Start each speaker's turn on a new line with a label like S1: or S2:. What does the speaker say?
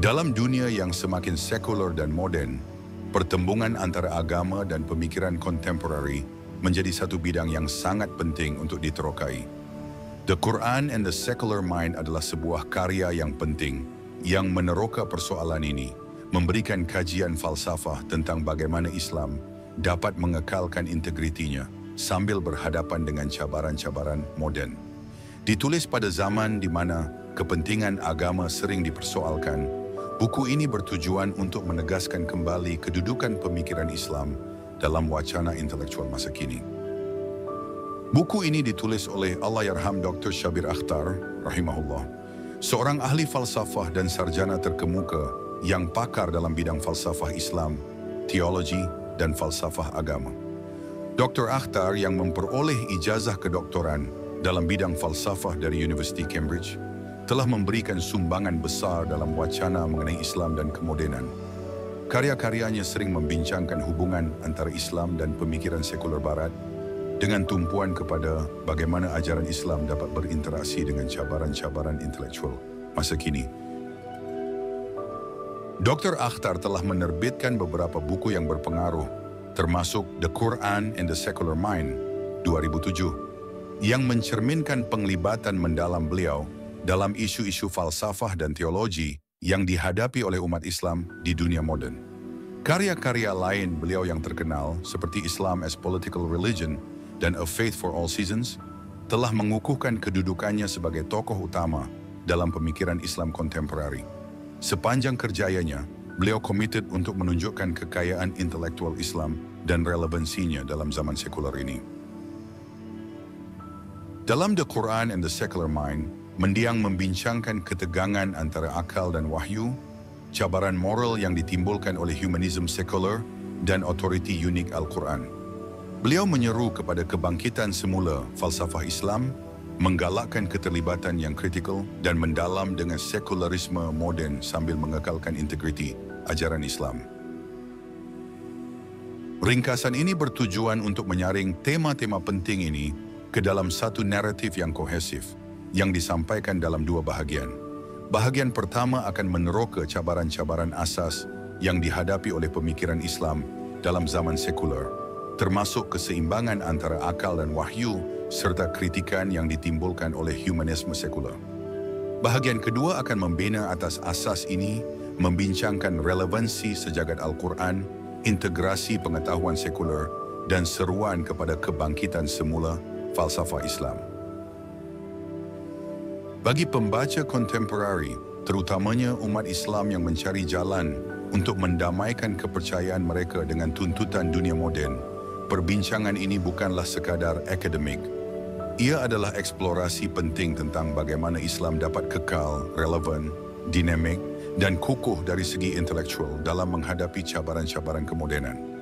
S1: Dalam dunia yang semakin sekuler dan moden, pertembungan antara agama dan pemikiran kontemporari menjadi satu bidang yang sangat penting untuk diterokai. The Quran and the Secular Mind adalah sebuah karya yang penting yang meneroka persoalan ini, memberikan kajian falsafah tentang bagaimana Islam dapat mengekalkan integritinya sambil berhadapan dengan cabaran-cabaran moden. Ditulis pada zaman di mana kepentingan agama sering dipersoalkan, buku ini bertujuan untuk menegaskan kembali kedudukan pemikiran Islam dalam wacana intelektual masa kini. Buku ini ditulis oleh Allahyarham Dr. Shabir Akhtar, rahimahullah, seorang ahli falsafah dan sarjana terkemuka yang pakar dalam bidang falsafah Islam, teologi, dan falsafah agama. Dr. Akhtar yang memperoleh ijazah kedoktoran dalam bidang falsafah dari University Cambridge telah memberikan sumbangan besar dalam wacana mengenai Islam dan kemodenan. Karya-karyanya sering membincangkan hubungan antara Islam dan pemikiran sekuler Barat dengan tumpuan kepada bagaimana ajaran Islam dapat berinteraksi dengan cabaran-cabaran intelektual masa kini. Dr. Akhtar telah menerbitkan beberapa buku yang berpengaruh, termasuk The Quran and the Secular Mind, 2007, yang mencerminkan penglibatan mendalam beliau dalam isu-isu falsafah dan teologi yang dihadapi oleh umat Islam di dunia modern. Karya-karya lain beliau yang terkenal, seperti Islam as Political Religion dan A Faith for All Seasons, telah mengukuhkan kedudukannya sebagai tokoh utama dalam pemikiran Islam kontemporari. Sepanjang kerjayanya, beliau komited untuk menunjukkan kekayaan intelektual Islam dan relevansinya dalam zaman sekuler ini. Dalam The Quran and the Secular Mind, mendiang membincangkan ketegangan antara akal dan wahyu, cabaran moral yang ditimbulkan oleh humanism sekuler, dan otoriti unik Al-Quran. Beliau menyeru kepada kebangkitan semula falsafah Islam, menggalakkan keterlibatan yang kritikal dan mendalam dengan sekularisme moden sambil mengekalkan integriti ajaran Islam. Ringkasan ini bertujuan untuk menyaring tema-tema penting ini ke dalam satu naratif yang kohesif, yang disampaikan dalam dua bahagian. Bahagian pertama akan meneroka cabaran-cabaran asas yang dihadapi oleh pemikiran Islam dalam zaman sekuler, termasuk keseimbangan antara akal dan wahyu, serta kritikan yang ditimbulkan oleh humanisme sekuler. Bahagian kedua akan membina atas asas ini, membincangkan relevansi sejagat Al-Quran, integrasi pengetahuan sekuler, dan seruan kepada kebangkitan semula falsafah Islam. Bagi pembaca kontemporari, terutamanya umat Islam yang mencari jalan untuk mendamaikan kepercayaan mereka dengan tuntutan dunia moden, perbincangan ini bukanlah sekadar akademik. Ia adalah eksplorasi penting tentang bagaimana Islam dapat kekal, relevan, dinamik, dan kukuh dari segi intelektual dalam menghadapi cabaran-cabaran kemodenan.